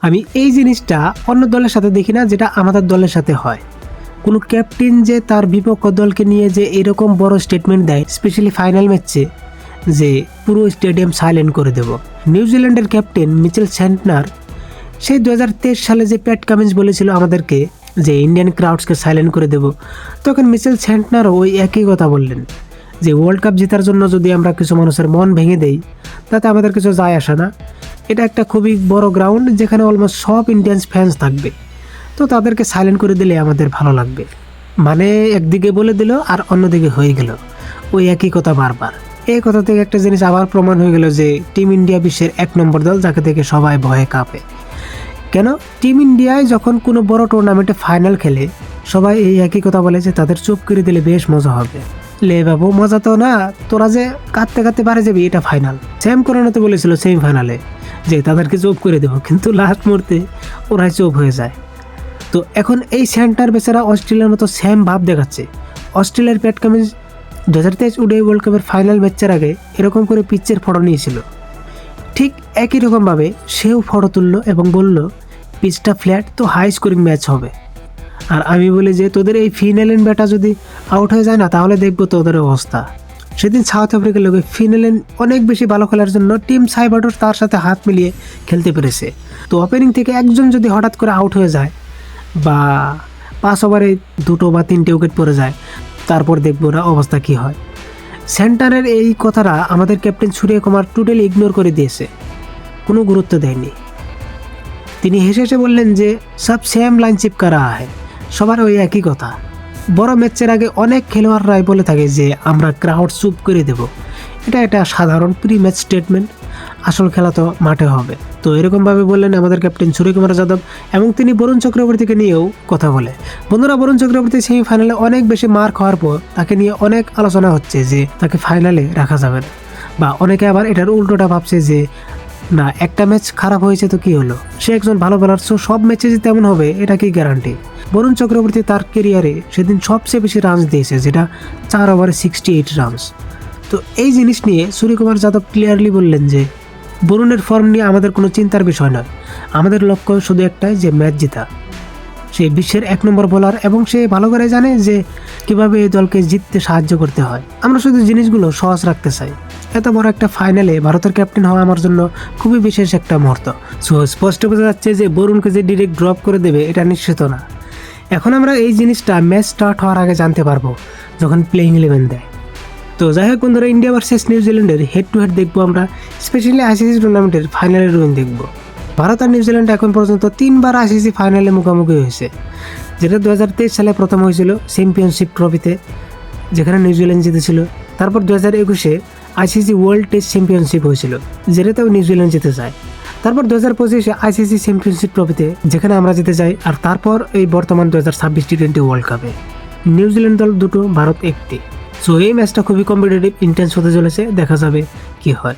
আমি এই জিনিসটা অন্য দলের সাথে দেখি না, যেটা আমাদের দলের সাথে হয়। কোনো ক্যাপ্টেন যে তার বিপক্ষ দলকে নিয়ে যে এরকম বড় স্টেটমেন্ট দেয়, স্পেশালি ফাইনাল ম্যাচে, যে পুরো স্টেডিয়াম সাইলেন্ট করে দেব। নিউজিল্যান্ডের ক্যাপ্টেন মিচেল স্যান্টনার সেই 2023 সালে যে প্যাট কামিন্স বলেছিল আমাদেরকে যে ইন্ডিয়ান ক্রাউডসকে সাইলেন্ট করে দেব, তখন মিচেল স্যান্টনারও ওই একই কথা বললেন যে ওয়ার্ল্ড কাপ জেতার জন্য যদি আমরা কিছু মানুষের মন ভেঙে দেই তাতে আমাদের কিছু যায় আসে না। এটা একটা খুবই বড় গ্রাউন্ড যেখানে অলমোস্ট সব ইন্ডিয়ান ফ্যান্স থাকবে, তো তাদেরকে সাইলেন্ট করে দিলে আমাদের ভালো লাগবে। মানে একদিকে বলে দিল আর অন্যদিকে হয়ে গেল ওই একই কথা বারবার। এই কথা থেকে একটা জিনিস আবার প্রমাণ হয়ে গেল যে টিম ইন্ডিয়া বিশ্বের 1 নম্বর দল, যাকে থেকে সবাই ভয়ে কাঁপে। কেন টিম ইন্ডিয়ায় যখন কোনো বড় টুর্নামেন্টে ফাইনাল খেলে সবাই এই একই কথা বলে যে তাদের চুপ করে দিলে বেশ মজা হবে। লে বাবু, মজা তো না, তোরা যে কাঁদতে কাঁদতে পারে যাবি, এটা ফাইনাল। স্যাম করানো তো বলেছিল সেমিফাইনালে যে তাদেরকে চুপ করে দেবো, কিন্তু লাস্ট মুহূর্তে ওরাই চুপ হয়ে যায়। তো এখন এই সেন্টার বেচারা অস্ট্রেলিয়ার মতো সেম ভাব দেখাচ্ছে। অস্ট্রেলিয়ার প্যাট কামিন্স 2023 ওডিআই ওয়ার্ল্ড কাপের ফাইনাল ম্যাচের আগে এরকম করে পিচের ফটো নিয়েছিল, ঠিক একই রকমভাবে সেও ফটো তুললো এবং বলল পিচটা ফ্ল্যাট, তো হাই স্কোরিং ম্যাচ হবে। আর আমি বলি যে তোদের এই ফিনেলেন ব্যাটা যদি আউট হয়ে যায় না, তাহলে দেখবো তোদের অবস্থা। সেদিন সাউথ আফ্রিকার লোকে ফিনেলেন অনেক বেশি ভালো খেলার জন্য টিম সাইবাডোর তার সাথে হাত মিলিয়ে খেলতে পেরেছে। তো ওপেনিং থেকে একজন যদি হঠাৎ করে আউট হয়ে যায় বা 5 ওভারে 2 বা 3টে উইকেট পড়ে যায়, তারপর দেখবো না অবস্থা কী হয়। সেন্টারের এই কথাটা আমাদের ক্যাপ্টেন সূর্যকুমার টোটালি ইগনোর করে দিয়েছে, কোনো গুরুত্ব দেয়নি। তিনি হেসে হেসে বললেন যে সব সেম লাইন চিপকা রাহা হ্যায়, সবার ওই একই কথা। বড় ম্যাচের আগে অনেক খেলোয়াড়রাই বলে থাকে যে আমরা ক্রাউড চুপ করে দেব, এটা একটা সাধারণ প্রি ম্যাচ স্টেটমেন্ট, আসল খেলা তো মাঠে হবে। তো এরকমভাবে বললেন আমাদের ক্যাপ্টেন সূর্যকুমার যাদব, এবং তিনি বরুণ চক্রবর্তীকে নিয়েও কথা বলে। বন্ধুরা, বরুণ চক্রবর্তী সেমিফাইনালে অনেক বেশি মার খাওয়ার পর তাকে নিয়ে অনেক আলোচনা হচ্ছে যে তাকে ফাইনালে রাখা যাবে না, বা অনেকে আবার এটার উল্টোটা ভাবছে যে না, একটা ম্যাচ খারাপ হয়েছে তো কি হলো, সে একজন ভালো বোলার, সো সব ম্যাচে যে তেমন হবে এটা কি গ্যারান্টি। বরুণ চক্রবর্তী তার কেরিয়ারে সেদিন সবচেয়ে বেশি রানস দিয়েছে, যেটা 4 ওভারে 68 রানস। তো এই জিনিস নিয়ে সূর্যকুমার যাদব ক্লিয়ারলি বললেন যে বরুণের ফর্ম নিয়ে আমাদের কোনো চিন্তার বিষয় নয়, আমাদের লক্ষ্য শুধু একটাই, যে ম্যাচ জেতা। সে বিশ্বের 1 নম্বর বোলার এবং সে ভালো করে জানে যে কিভাবে এই দলকে জিততে সাহায্য করতে হয়। আমরা শুধু জিনিসগুলো সহজ রাখতে চাই। এত বড় একটা ফাইনালে ভারতের ক্যাপ্টেন হওয়া আমার জন্য খুবই বিশেষ একটা মুহূর্ত। সো স্পষ্ট বোঝা যাচ্ছে যে বরুণকে যে ডিরেক্ট ড্রপ করে দেবে এটা নিশ্চিত না। এখন আমরা এই জিনিসটা ম্যাচ স্টার্ট হওয়ার আগে জানতে পারবো, যখন প্লেইং 11 দেয়। তো যাই হোক বন্ধুরা, ইন্ডিয়া ভার্সেস নিউজিল্যান্ডের হেড টু হেড দেখবো আমরা, স্পেশালি আইসিসি টুর্নামেন্টের ফাইনালের রুইন দেখবো। ভারত আর নিউজিল্যান্ড এখন পর্যন্ত 3বার আইসিসি ফাইনালে মুখোমুখি হয়েছে, যেটা 2023 সালে প্রথম হয়েছিল চ্যাম্পিয়নশিপ ট্রফিতে, যেখানে নিউজিল্যান্ড জিতেছিল। তারপর 2021-এ আইসিসি ওয়ার্ল্ড টেস্ট চ্যাম্পিয়নশিপ হয়েছিল, যেটাতেও নিউজিল্যান্ড জিতে যায়। তারপর 2025-এ আইসিসি চ্যাম্পিয়নশিপ ট্রফিতে, যেখানে আমরা জিতে যাই। আর তারপর এই বর্তমান 2026 টি20 ওয়ার্ল্ড কাপে নিউজিল্যান্ড দল 2, ভারত 1টি। সো এই ম্যাচটা খুবই কম্পিটিটিভ, ইন্টেন্স হতে চলেছে, দেখা যাবে কি হয়।